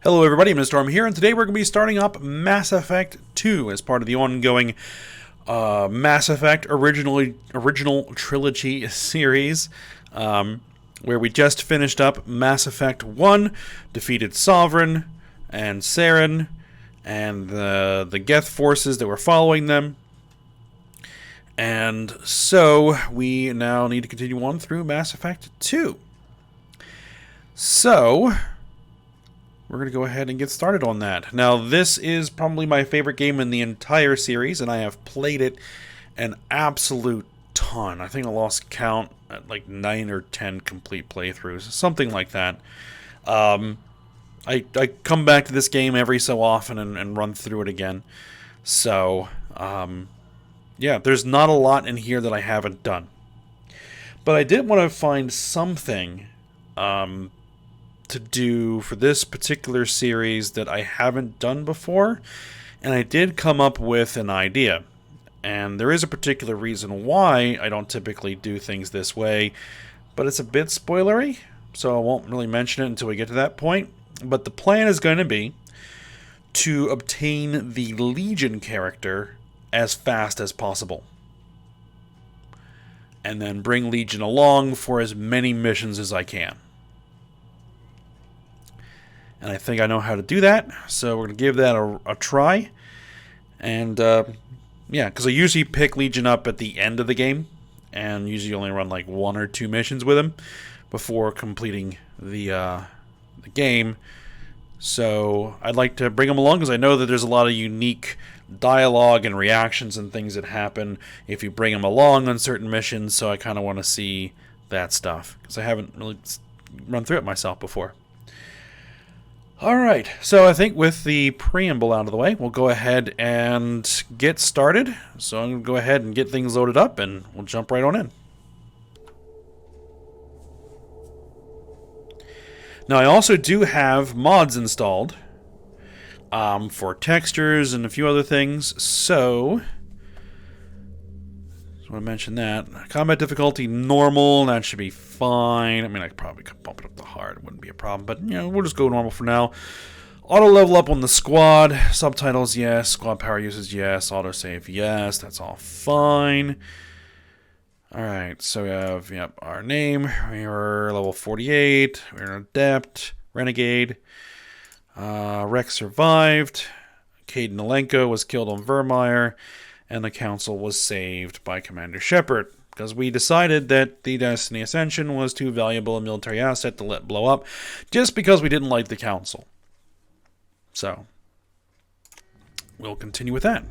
Hello everybody, I'm Storm here, and today we're going to be starting up Mass Effect 2 as part of the ongoing Mass Effect original Trilogy series, where we just finished up Mass Effect 1, defeated Sovereign and Saren, and the Geth forces that were following them. And so, we now need to continue on through Mass Effect 2. So, we're going to go ahead and get started on that. Now, this is probably my favorite game in the entire series, and I have played it an absolute ton. I think I lost count at like 9 or 10 complete playthroughs, something like that. I come back to this game every so often and run through it again. So, yeah, there's not a lot in here that I haven't done. But I did want to find something to do for this particular series that I haven't done before, and I did come up with an idea. And there is a particular reason why I don't typically do things this way, but it's a bit spoilery, so I won't really mention it until we get to that point. But the plan is going to be to obtain the Legion character as fast as possible, and then bring Legion along for as many missions as I can. And I think I know how to do that, so we're going to give that a try. And, yeah, because I usually pick Legion up at the end of the game, and usually only run like 1 or 2 missions with him before completing the game. So I'd like to bring him along, because I know that there's a lot of unique dialogue and reactions and things that happen if you bring him along on certain missions, so I kind of want to see that stuff, because I haven't really run through it myself before. Alright, so I think with the preamble out of the way, we'll go ahead and get started. So I'm going to go ahead and get things loaded up, and we'll jump right on in. Now, I also do have mods installed for textures and a few other things, so I want to mention that. Combat difficulty normal, that should be fine. I mean, I probably could bump it up to hard, it wouldn't be a problem, but, you know, we'll just go normal for now. Auto level up on the squad, subtitles, yes. Squad power usage, yes. Autosave, yes. That's all fine. Alright, so we have, yep, our name. We're level 48. We're an adept. Renegade. Rex survived. Cade Nolenko was killed on Vermeer. And the council was saved by Commander Shepard, because we decided that the Destiny Ascension was too valuable a military asset to let blow up, just because we didn't like the council. So, we'll continue with that.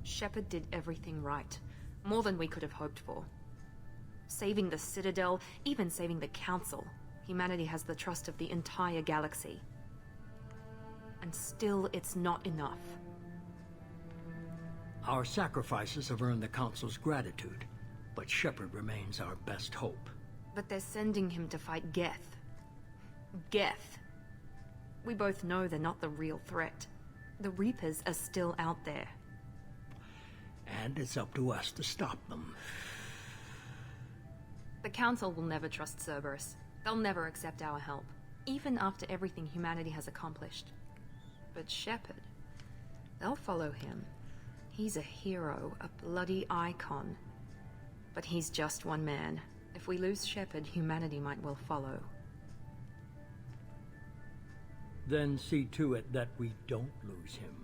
Shepard did everything right. More than we could have hoped for. Saving the Citadel, even saving the Council. Humanity has the trust of the entire galaxy. And still, it's not enough. Our sacrifices have earned the Council's gratitude, but Shepard remains our best hope. But they're sending him to fight Geth. Geth. We both know they're not the real threat. The Reapers are still out there. And it's up to us to stop them. The Council will never trust Cerberus. They'll never accept our help, even after everything humanity has accomplished. But Shepard, they'll follow him. He's a hero, a bloody icon. But he's just one man. If we lose Shepard, humanity might well follow. Then see to it that we don't lose him.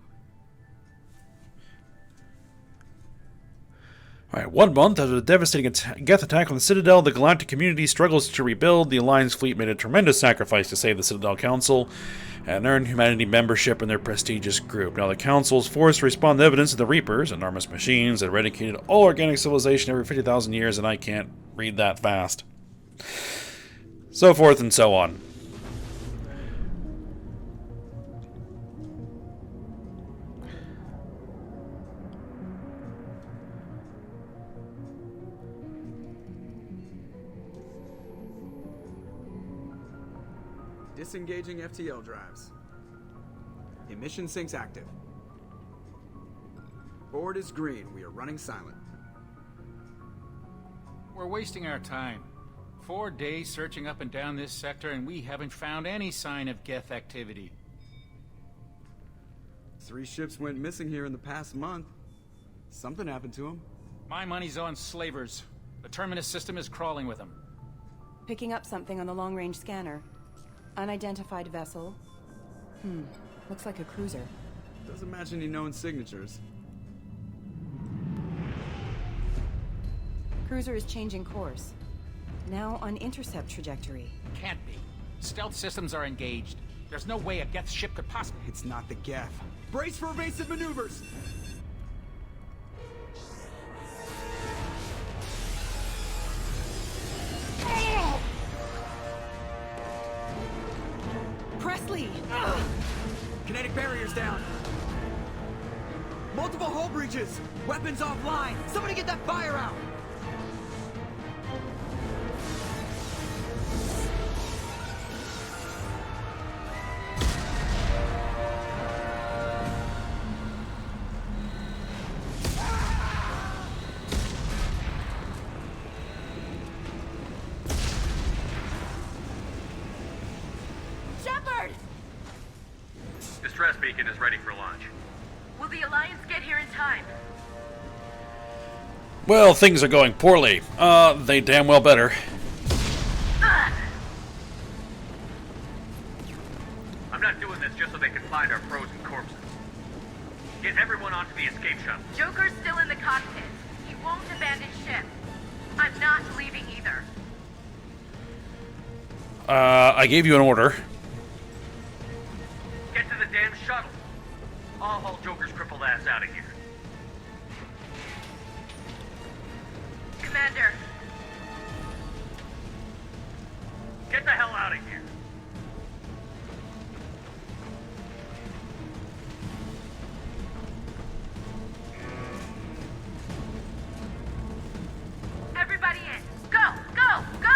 Alright, 1 month after the devastating Geth attack on the Citadel, the galactic community struggles to rebuild. The Alliance fleet made a tremendous sacrifice to save the Citadel Council and earn humanity membership in their prestigious group. Now, the Council is forced to respond to evidence of the Reapers, enormous machines that eradicated all organic civilization every 50,000 years, and I can't read that fast. So forth and so on. Disengaging FTL drives. Emission sinks active. Board is green. We are running silent. We're wasting our time. 4 days searching up and down this sector, and we haven't found any sign of Geth activity. 3 ships went missing here in the past month. Something happened to them. My money's on slavers. The Terminus system is crawling with them. Picking up something on the long-range scanner. Unidentified vessel. Looks like a cruiser. Doesn't match any known signatures. Cruiser is changing course. Now on intercept trajectory. Can't be. Stealth systems are engaged. There's no way a Geth ship could possibly... It's not the Geth. Brace for evasive maneuvers! Presley! Kinetic barriers down. Multiple hull breaches. Weapons offline. Somebody get that fire out. Shepard! Distress beacon is ready for launch. Will the Alliance get here in time? Well, things are going poorly. They damn well better. I'm not doing this just so they can find our frozen corpses. Get everyone onto the escape shuttle. Joker's still in the cockpit. He won't abandon ship. I'm not leaving either. I gave you an order. Get to the damn shuttle. I'll haul Joker's crippled ass out of here. Commander, Get the hell out of here. everybody in. Go, go, go!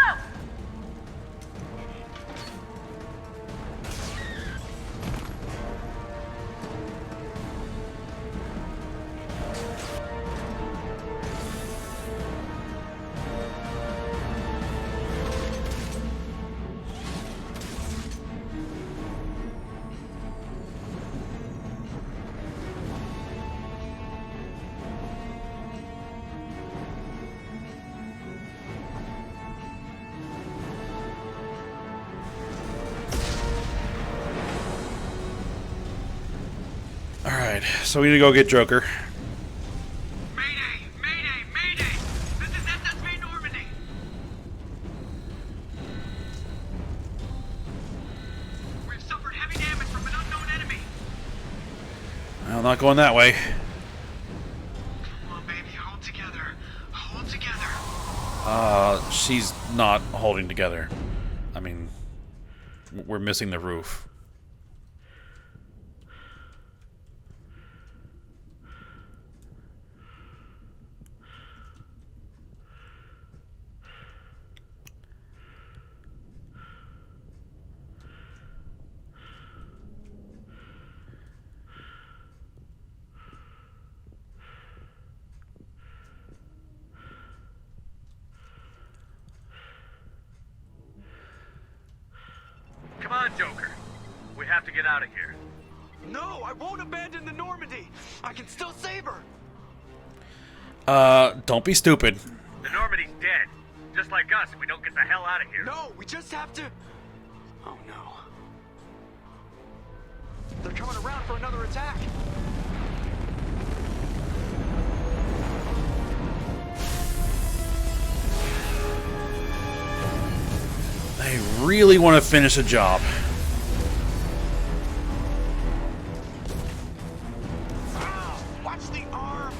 Alright, so we need to go get Joker. Mayday! Mayday! Mayday! This is SSV Normandy! We've suffered heavy damage from an unknown enemy. Well, not going that way. Come on, baby, hold together. Hold together. She's not holding together. I mean, we're missing the roof. Come on, Joker. We have to get out of here. No, I won't abandon the Normandy. I can still save her. Don't be stupid. The Normandy's dead. Just like us if we don't get the hell out of here. No, we just have to... Oh, no. They're coming around for another attack. They really want to finish a job. Ow, watch the arm.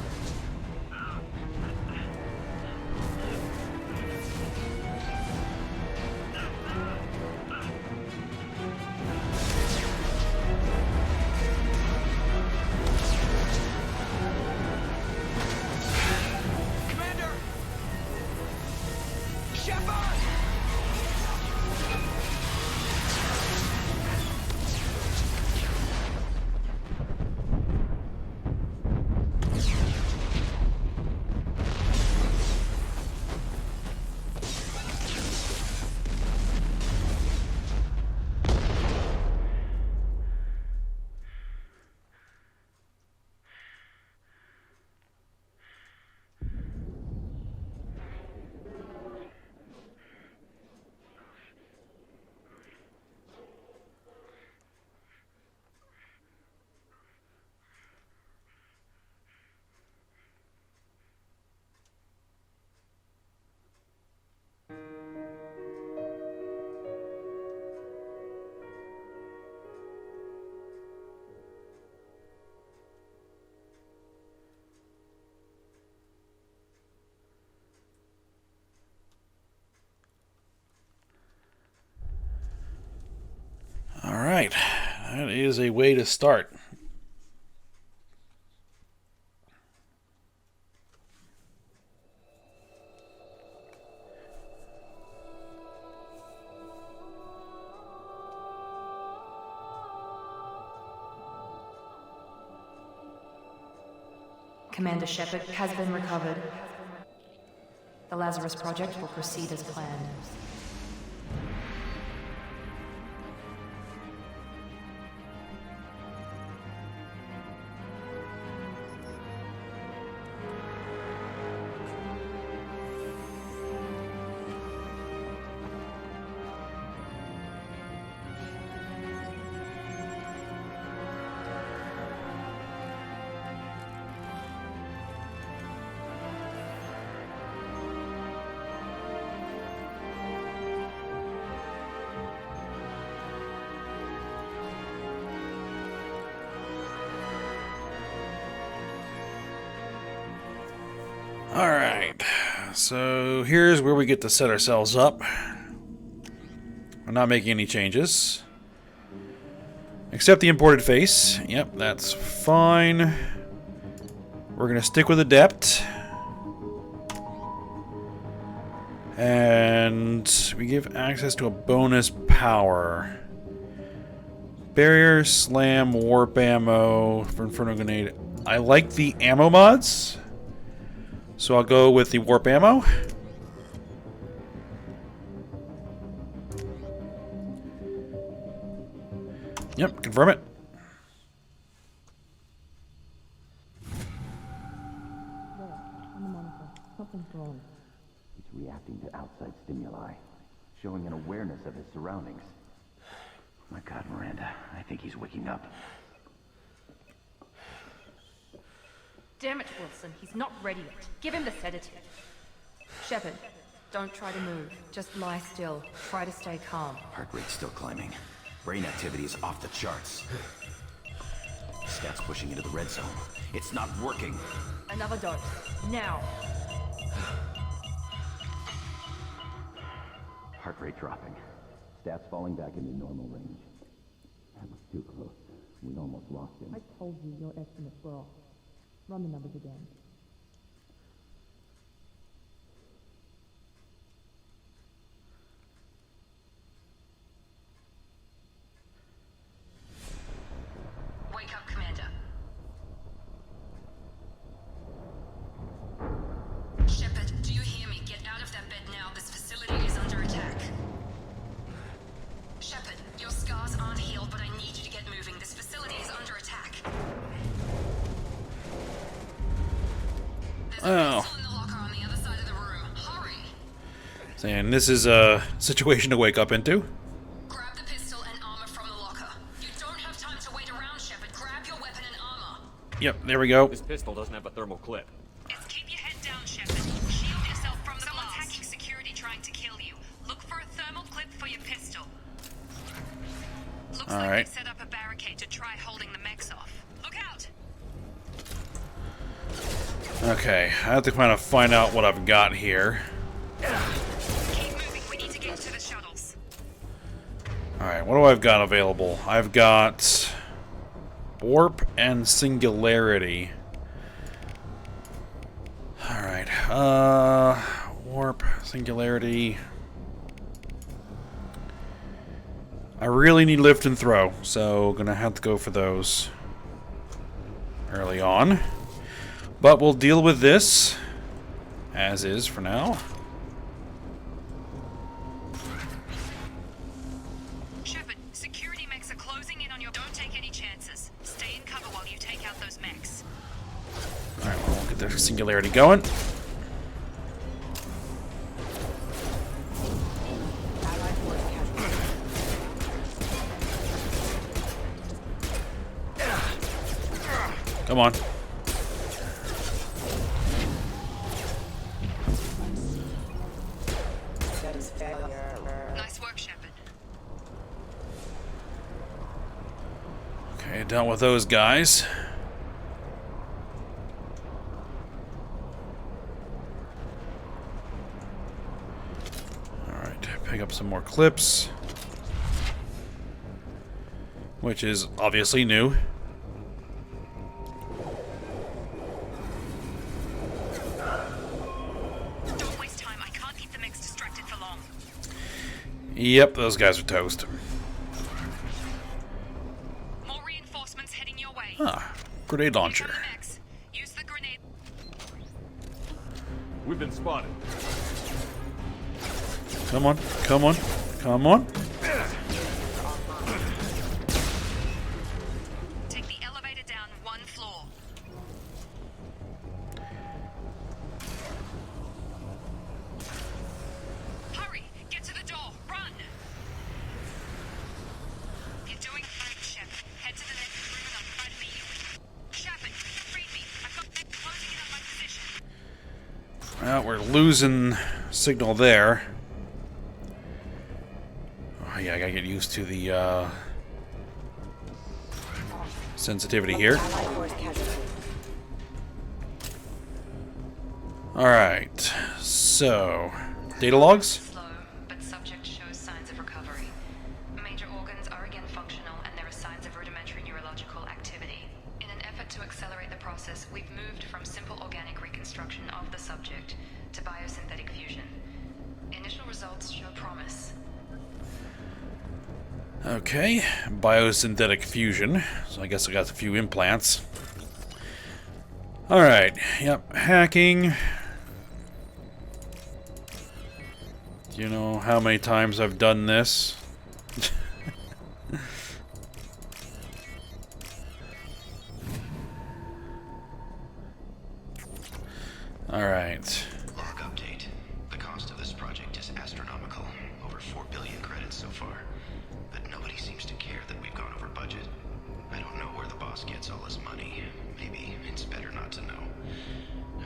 Commander! Shepard! is a way to start. Commander Shepard has been recovered. The Lazarus Project will proceed as planned. Alright, so here's where we get to set ourselves up. We're not making any changes. Except the imported face. Yep, that's fine. We're going to stick with Adept. And we give access to a bonus power. Barrier, Slam, Warp Ammo for Inferno Grenade. I like the ammo mods. So I'll go with the warp ammo. Yep, confirm it. He's reacting to outside stimuli, showing an awareness of his surroundings. My God, Miranda, I think he's waking up. Damn it, Wilson. He's not ready yet. Give him the sedative. Shepard, don't try to move. Just lie still. Try to stay calm. Heart rate's still climbing. Brain activity is off the charts. Stats pushing into the red zone. It's not working. Another dose. Now. Heart rate dropping. Stats falling back into normal range. That was too close. We almost lost him. I told you your estimates were off. Run the numbers again. Wake up, Commander. Shepard, do you hear me? Get out of that bed now. This facility is under attack. Shepard, your scars aren't healed, but I need you to get moving. This facility is under attack. Oh. Saying this is a situation to wake up into. Grab the pistol and armor from the locker. You don't have time to wait around, Shepard. Grab your weapon and armor. Yep, there we go. This pistol doesn't have a thermal clip. It's keep your head down, Shepard. Shield yourself from the Someone's hacking security trying to kill you. Look for a thermal clip for your pistol. Looks like they set up a barricade to try holding the mechs off. Look out! Okay, I have to kind of find out what I've got here. Keep moving. We need to get to the shuttles. Alright, what do I've got available? I've got Warp and Singularity. Alright, Warp, Singularity. I really need lift and throw, so gonna have to go for those early on. But we'll deal with this as is for now. Shepard, security mechs are closing in on your... Don't take any chances. Stay in cover while you take out those mechs. Alright, well, we'll get the Singularity going. Come on. Nice work, Shepard. Okay, dealt with those guys. Alright, pick up some more clips. which is obviously new. Don't waste time. I can't keep the mix distracted for long. Yep, those guys are toast. More reinforcements heading your way. Ah, grenade launcher. Use the mix. Use the grenade. We've been spotted. Come on, come on, come on. Take the elevator down 1 floor. Hurry! Get to the door! Run! You're doing fine, Shep. Head to the next room and I'll try to meet you. Shepard, read me. I've got them closing in on my position. Well, we're losing signal there. Oh, yeah, I gotta get used to the sensitivity here. Alright, so data logs? Slow, but subject shows signs of recovery. Major organs are again functional, and there are signs of rudimentary neurological activity. In an effort to accelerate the process, we've moved from simple organic reconstruction of the subject to biosynthetic fusion. Initial results show promise. Okay, biosynthetic fusion. So I guess I got a few implants. Alright, yep, hacking. Do you know how many times I've done this? Alright. Log update. The cost of this project is astronomical. Over 4 billion credits so far. But nobody seems to care that we've gone over budget. I don't know where the boss gets all his money. Maybe it's better not to know.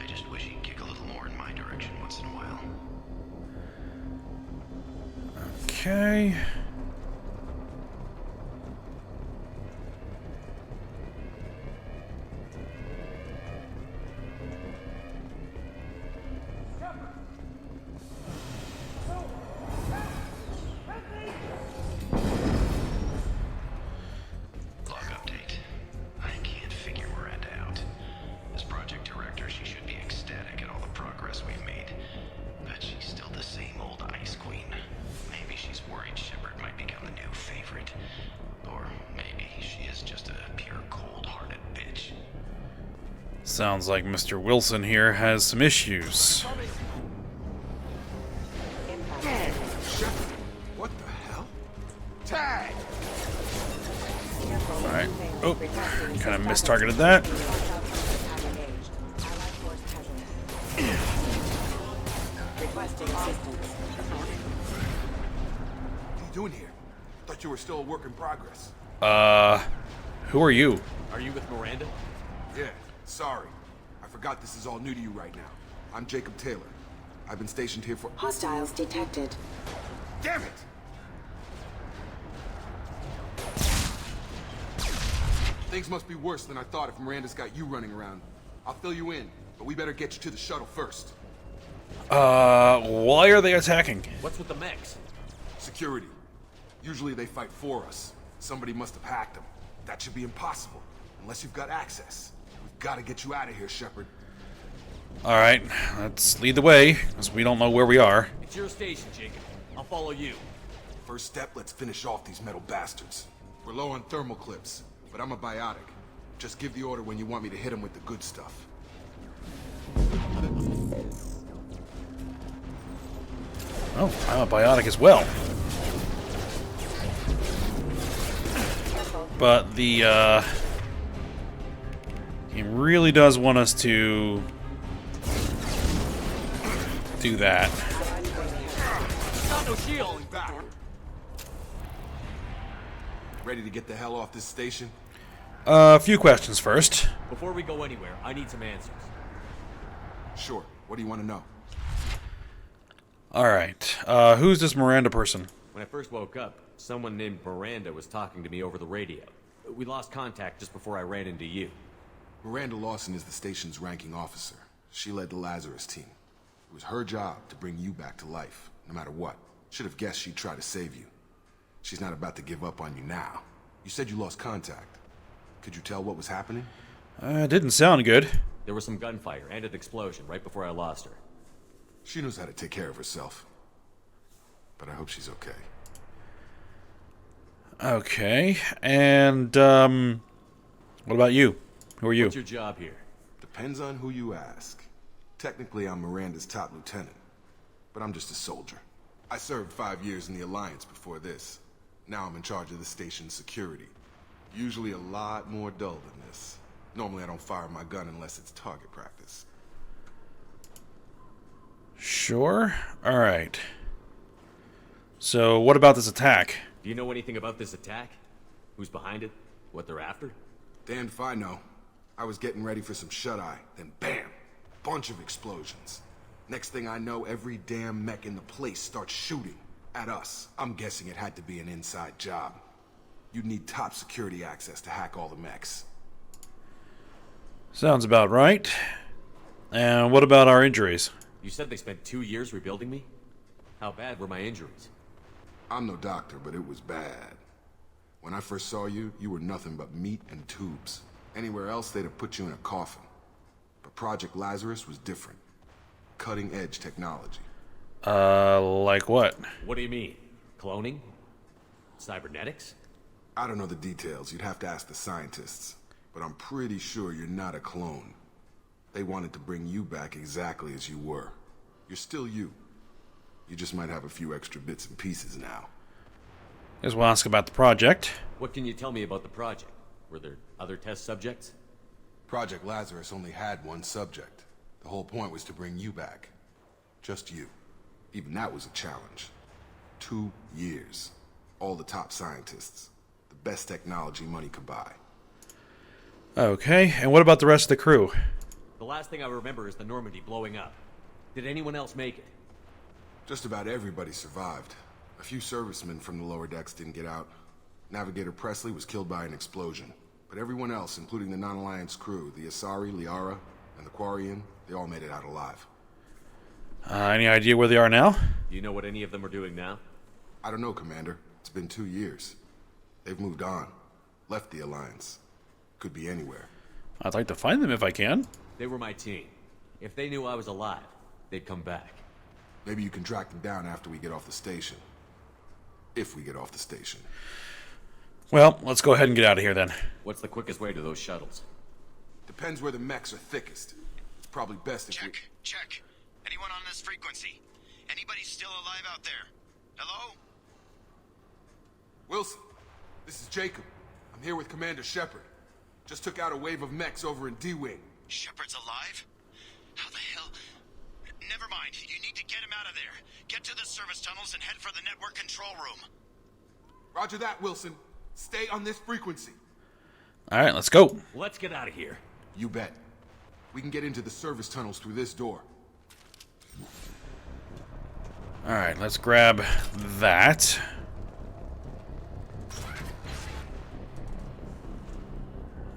I just wish he'd kick a little more in my direction once in a while. Okay. Log update. I can't figure Miranda out. As project director, she should be ecstatic at all the progress we've made. But she's still the same old ice queen. Maybe she's worried Shepard might become the new favorite. Or maybe she is just a pure cold-hearted bitch. Sounds like Mr. Wilson here has some issues. What the hell? Tag! Alright. Oh, kind of mistargeted that. What are you doing here? Thought you were still a work in progress. Who are you? Are you with Miranda? Yeah, sorry. I forgot this is all new to you right now. I'm Jacob Taylor. I've been stationed here for— Hostiles detected. Damn it! Things must be worse than I thought if Miranda's got you running around. I'll fill you in, but we better get you to the shuttle first. Why are they attacking? What's with the mechs? Security. Usually they fight for us. Somebody must have hacked them. That should be impossible, unless you've got access. We've got to get you out of here, Shepard. Alright, let's lead the way, because we don't know where we are. It's your station, Jacob. I'll follow you. First step, let's finish off these metal bastards. We're low on thermal clips, but I'm a biotic. Just give the order when you want me to hit them with the good stuff. Oh, I'm a biotic as well. But the game really does want us to do that. Not no shield. Ready to get the hell off this station? A few questions first. Before we go anywhere, I need some answers. Sure. What do you want to know? Alright, who's this Miranda person? When I first woke up, someone named Miranda was talking to me over the radio. We lost contact just before I ran into you. Miranda Lawson is the station's ranking officer. She led the Lazarus team. It was her job to bring you back to life, no matter what. Should have guessed she'd try to save you. She's not about to give up on you now. You said you lost contact. Could you tell what was happening? It didn't sound good. There was some gunfire and an explosion right before I lost her. She knows how to take care of herself. But I hope she's okay. Okay, and, what about you? Who are you? What's your job here? Depends on who you ask. Technically, I'm Miranda's top lieutenant. But I'm just a soldier. I served 5 years in the Alliance before this. Now I'm in charge of the station's security. Usually a lot more dull than this. Normally I don't fire my gun unless it's target practice. Sure. Alright. So, what about this attack? Do you know anything about this attack? Who's behind it? What they're after? Damned if I know. I was getting ready for some shut-eye, then bam! Bunch of explosions. Next thing I know, every damn mech in the place starts shooting at us. I'm guessing it had to be an inside job. You'd need top security access to hack all the mechs. Sounds about right. And what about our injuries? You said they spent 2 years rebuilding me? How bad were my injuries? I'm no doctor, but it was bad. When I first saw you, you were nothing but meat and tubes. Anywhere else, they'd have put you in a coffin. But Project Lazarus was different. Cutting-edge technology. Like what? What do you mean? Cloning? Cybernetics? I don't know the details. You'd have to ask the scientists. But I'm pretty sure you're not a clone. They wanted to bring you back exactly as you were. You're still you. You just might have a few extra bits and pieces now. Guess we'll ask about the project. What can you tell me about the project? Were there other test subjects? Project Lazarus only had one subject. The whole point was to bring you back. Just you. Even that was a challenge. 2 years. All the top scientists. The best technology money could buy. Okay, and what about the rest of the crew? The last thing I remember is the Normandy blowing up. Did anyone else make it? Just about everybody survived. A few servicemen from the lower decks didn't get out. Navigator Presley was killed by an explosion. But everyone else, including the non-Alliance crew, the Asari, Liara, and the Quarian, they all made it out alive. Any idea where they are now? Do you know what any of them are doing now? I don't know, Commander. It's been 2 years. They've moved on. Left the Alliance. Could be anywhere. I'd like to find them if I can. They were my team. If they knew I was alive, they'd come back. Maybe you can track them down after we get off the station. If we get off the station. Well, let's go ahead and get out of here then. What's the quickest way to those shuttles? Depends where the mechs are thickest. It's probably best if Check. Anyone on this frequency? Anybody still alive out there? Hello? Wilson, this is Jacob. I'm here with Commander Shepard. Just took out a wave of mechs over in D-Wing. Shepard's alive? How the hell? Never mind. You need to get him out of there. Get to the service tunnels and head for the network control room. Roger that, Wilson. Stay on this frequency. Alright, let's go. Let's get out of here. You bet. We can get into the service tunnels through this door. Alright, let's grab that.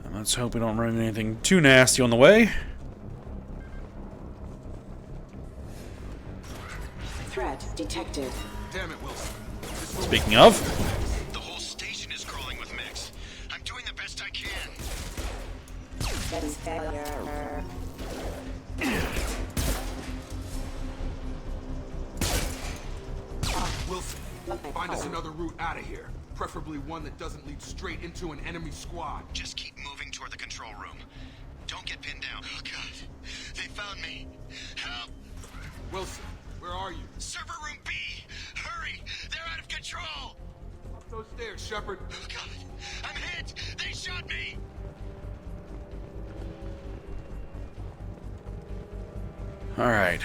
And let's hope we don't run into anything too nasty on the way. Threat detected. Damn it, Wilson. Speaking of, The whole station is crawling with mechs. I'm doing the best I can. That is failure. Wilson, find us another route out of here. Preferably one that doesn't lead straight into an enemy squad. Just keep moving toward the control room. Don't get pinned down. Oh, God. They found me. Help! Wilson, where are you? Server room B! Hurry! They're out of control! Up those stairs, Shepard. Oh, God. I'm hit! They shot me! alright.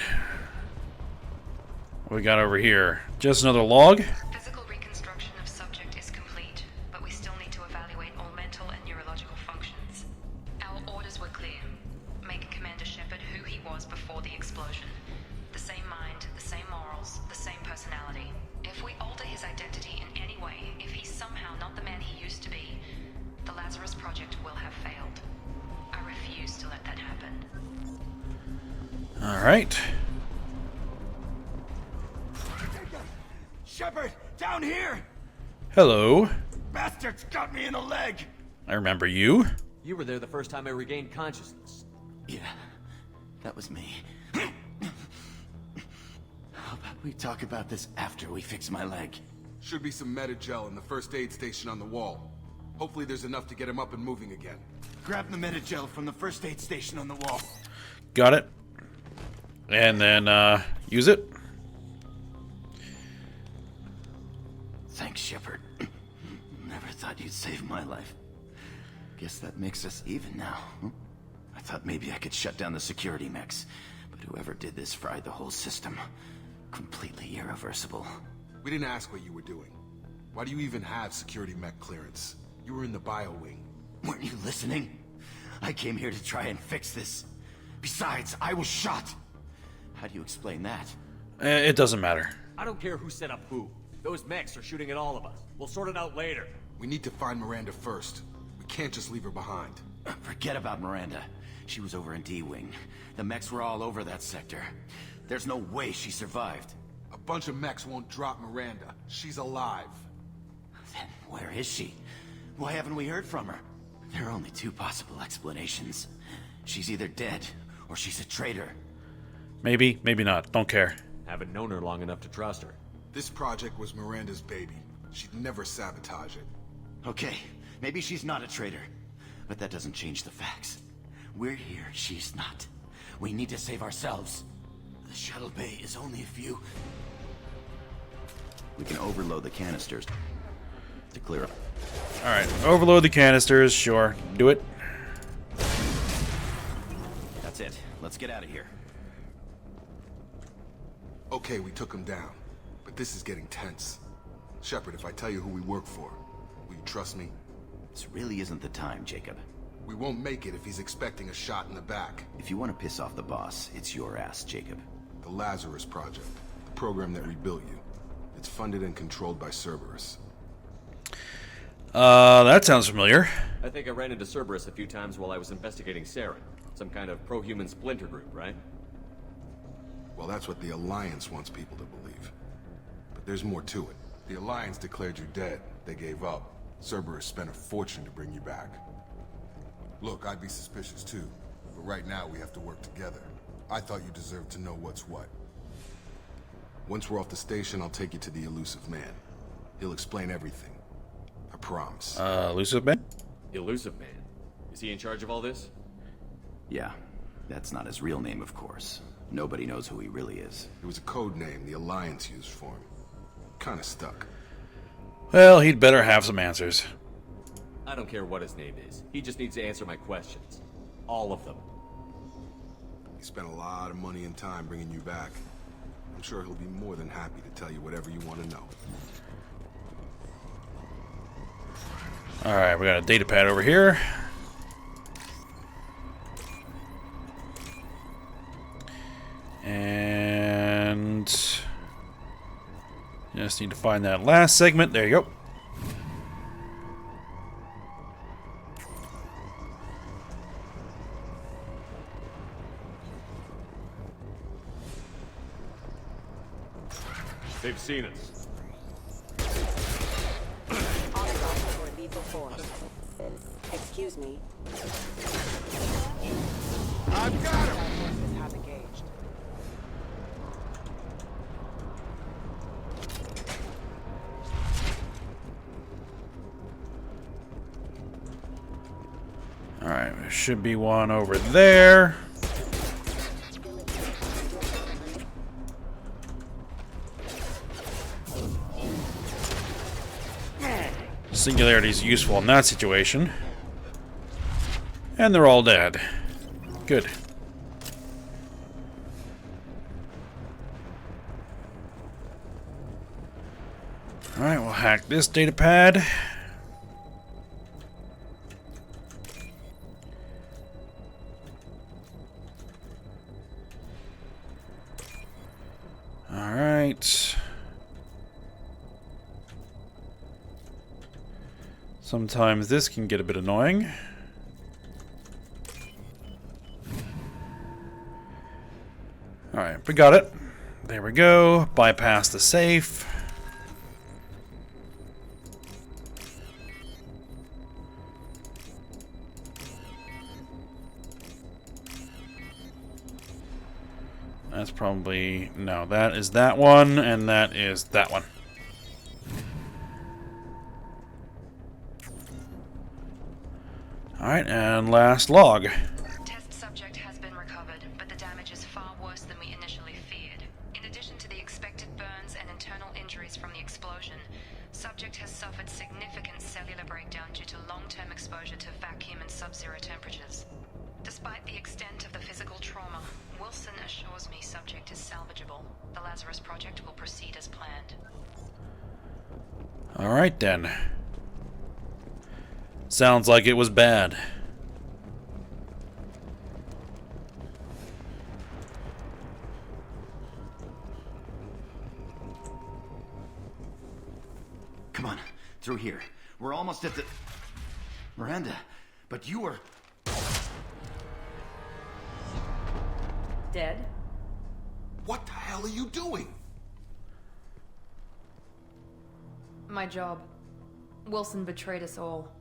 What we got over here? Just another log? Physical reconstruction of subject is complete, but we still need to evaluate all mental and neurological functions. Our orders were clear. Make Commander Shepard who he was before the explosion. The same mind, the same morals, the same personality. If we alter his identity in any way, if he's somehow not the man he used to be, the Lazarus Project will have failed. I refuse to let that happen. Alright. Shepard, down here! Hello. bastards got me in the leg! I remember you. You were there the first time I regained consciousness. Yeah, that was me. How about we talk about this after we fix my leg? Should be some Metagel in the first aid station on the wall. Hopefully there's enough to get him up and moving again. Grab the Metagel from the first aid station on the wall. Got it. And then, use it. Thanks, Shepard. Never thought you'd save my life. Guess that makes us even now. I thought maybe I could shut down the security mechs, but whoever did this fried the whole system. Completely irreversible. We didn't ask what you were doing. Why do you even have security mech clearance? You were in the bio wing. Weren't you listening? I came here to try and fix this. Besides, I was shot. How do you explain that? It doesn't matter. I don't care who set up who. Those mechs are shooting at all of us. We'll sort it out later. We need to find Miranda first. We can't just leave her behind. Forget about Miranda. She was over in D-Wing. The mechs were all over that sector. There's no way she survived. A bunch of mechs won't drop Miranda. She's alive. Then where is she? Why haven't we heard from her? There are only two possible explanations. She's either dead, or she's a traitor. Maybe, maybe not. Don't care. Haven't known her long enough to trust her. This project was Miranda's baby. She'd never sabotage it. Okay, maybe she's not a traitor. But that doesn't change the facts. We're here, she's not. We need to save ourselves. The shuttle bay is only a few... We can overload the canisters to clear up. Alright, overload the canisters, sure. Do it. That's it. Let's get out of here. Okay, we took him down. But this is getting tense. Shepard, if I tell you who we work for, will you trust me? This really isn't the time, Jacob. We won't make it if he's expecting a shot in the back. If you want to piss off the boss, it's your ass, Jacob. The Lazarus Project, the program that rebuilt you. It's funded and controlled by Cerberus. That sounds familiar. I think I ran into Cerberus a few times while I was investigating Saren. Some kind of pro-human splinter group, right? Well, that's what the Alliance wants people to believe. But there's more to it. The Alliance declared you dead. They gave up. Cerberus spent a fortune to bring you back. Look, I'd be suspicious too. But right now, we have to work together. I thought you deserved to know what's what. Once we're off the station, I'll take you to the Elusive Man. He'll explain everything. I promise. Elusive Man? Elusive Man? Is he in charge of all this? Yeah. That's not his real name, of course. Nobody knows who he really is. It was a code name the Alliance used for him. Kinda stuck. Well, he'd better have some answers. I don't care what his name is. He just needs to answer my questions. All of them. He spent a lot of money and time bringing you back. I'm sure he'll be more than happy to tell you whatever you want to know. Alright, we got a data pad over here. And... just need to find that last segment. There you go. They've seen us. Excuse me. I've got him! Have engaged. Alright, there should be one over there. Singularity is useful in that situation. And they're all dead. Good. Alright, we'll hack this data pad. Alright. Sometimes this can get a bit annoying. Alright, we got it. There we go. Bypass the safe. That's probably... No, that is that one, and that is that one. Alright, and last log. Test subject has been recovered, but the damage is far worse than we initially feared. In addition to the expected burns and internal injuries from the explosion, subject has suffered significant cellular breakdown due to long-term exposure to vacuum and sub-zero temperatures. Despite the extent of the physical trauma, Wilson assures me subject is salvageable. The Lazarus Project will proceed as planned. Alright then. Sounds like it was bad. Come on, through here. We're almost at the... Miranda, but you were... Dead? What the hell are you doing? My job. Wilson betrayed us all.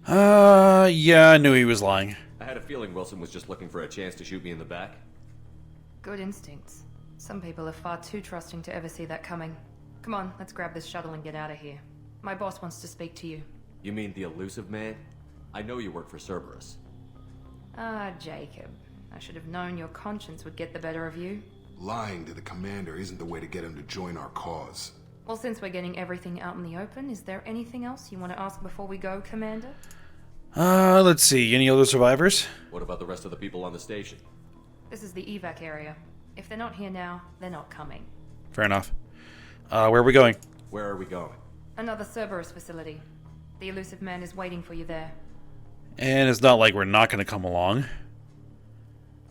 Yeah, I knew he was lying. I had a feeling Wilson was just looking for a chance to shoot me in the back. Good instincts. Some people are far too trusting to ever see that coming. Come on, let's grab this shuttle and get out of here. My boss wants to speak to you. You mean the elusive man? I know you work for Cerberus. Ah, Jacob. I should have known your conscience would get the better of you. Lying to the commander isn't the way to get him to join our cause. Well, since we're getting everything out in the open, is there anything else you want to ask before we go, Commander? Let's see. Any other survivors? What about the rest of the people on the station? This is the evac area. If they're not here now, they're not coming. Fair enough. Where are we going? Where are we going? Another Cerberus facility. The elusive man is waiting for you there. And it's not like we're not going to come along.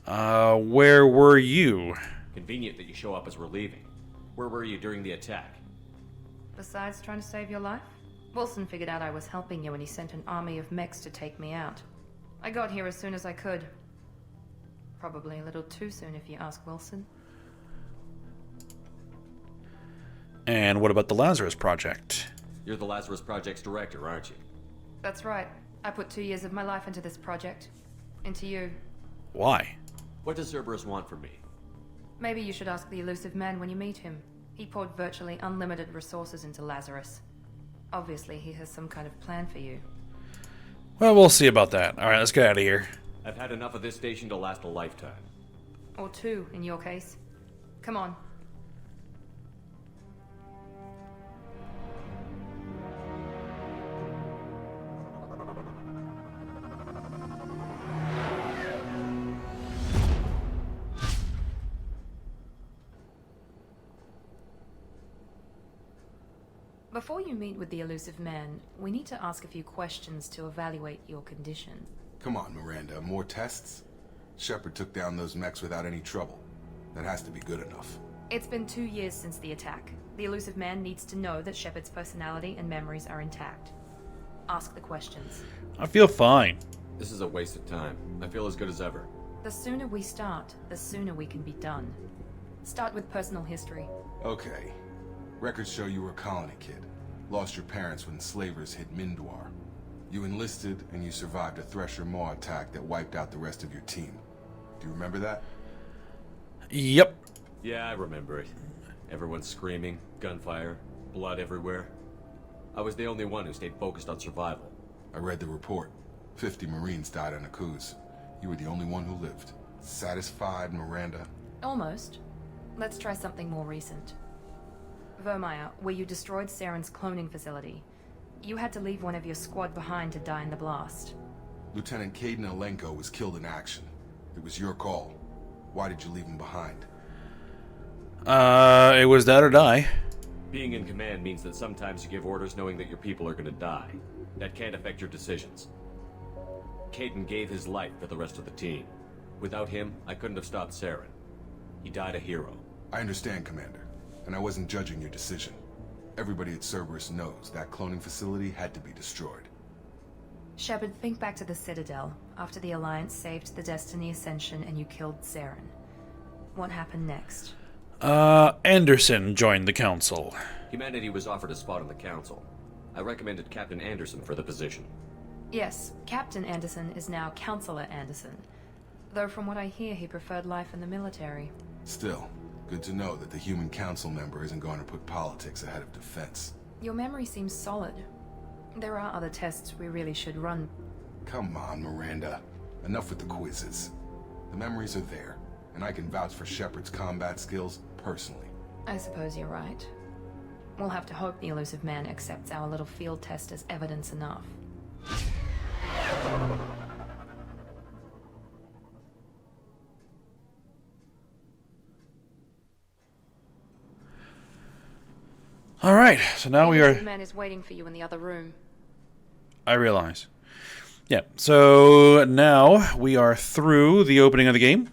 Where were you? Convenient that you show up as we're leaving. Where were you during the attack? Besides trying to save your life? Wilson figured out I was helping you and he sent an army of mechs to take me out. I got here as soon as I could. Probably a little too soon if you ask Wilson. And what about the Lazarus Project? You're the Lazarus Project's director, aren't you? That's right. I put 2 years of my life into this project. Into you. Why? What does Cerberus want from me? Maybe you should ask the elusive man when you meet him. He poured virtually unlimited resources into Lazarus. Obviously, he has some kind of plan for you. Well, we'll see about that. Alright, let's get out of here. I've had enough of this station to last a lifetime. Or 2, in your case. Come on. Before you meet with the elusive man, we need to ask a few questions to evaluate your condition. Come on, Miranda. More tests? Shepard took down those mechs without any trouble. That has to be good enough. It's been 2 years since the attack. The elusive man needs to know that Shepard's personality and memories are intact. Ask the questions. I feel fine. This is a waste of time. I feel as good as ever. The sooner we start, the sooner we can be done. Start with personal history. Okay. Records show you were a colony kid. Lost your parents when slavers hit Mindwar. You enlisted, and you survived a Thresher Maw attack that wiped out the rest of your team. Do you remember that? Yep. Yeah, I remember it. Everyone screaming, gunfire, blood everywhere. I was the only one who stayed focused on survival. I read the report. 50 Marines died on Akuz. You were the only one who lived. Satisfied, Miranda? Almost. Let's try something more recent. Vermeer, where you destroyed Saren's cloning facility. You had to leave one of your squad behind to die in the blast. Lieutenant Caden Alenko was killed in action. It was your call. Why did you leave him behind? It was that or die. Being in command means that sometimes you give orders knowing that your people are gonna die. That can't affect your decisions. Caden gave his life for the rest of the team. Without him, I couldn't have stopped Saren. He died a hero. I understand, Commander. And I wasn't judging your decision. Everybody at Cerberus knows that cloning facility had to be destroyed. Shepard, think back to the Citadel, after the Alliance saved the Destiny Ascension and you killed Saren. What happened next? Anderson joined the Council. Humanity was offered a spot on the Council. I recommended Captain Anderson for the position. Yes, Captain Anderson is now Counselor Anderson. Though from what I hear, he preferred life in the military. Still, good to know that the human council member isn't going to put politics ahead of defense. Your memory seems solid. There are other tests we really should run. Come on, Miranda. Enough with the quizzes. The memories are there, and I can vouch for Shepard's combat skills personally. I suppose you're right. We'll have to hope the elusive man accepts our little field test as evidence enough. All right, so now we are... The man is waiting for you in the other room. I realize. Yeah, so now we are through the opening of the game.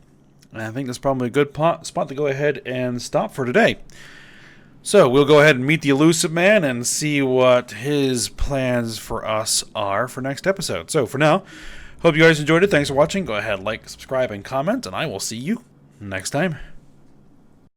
And I think that's probably a good spot to go ahead and stop for today. So we'll go ahead and meet the elusive man and see what his plans for us are for next episode. So for now, hope you guys enjoyed it. Thanks for watching. Go ahead, like, subscribe, and comment, and I will see you next time.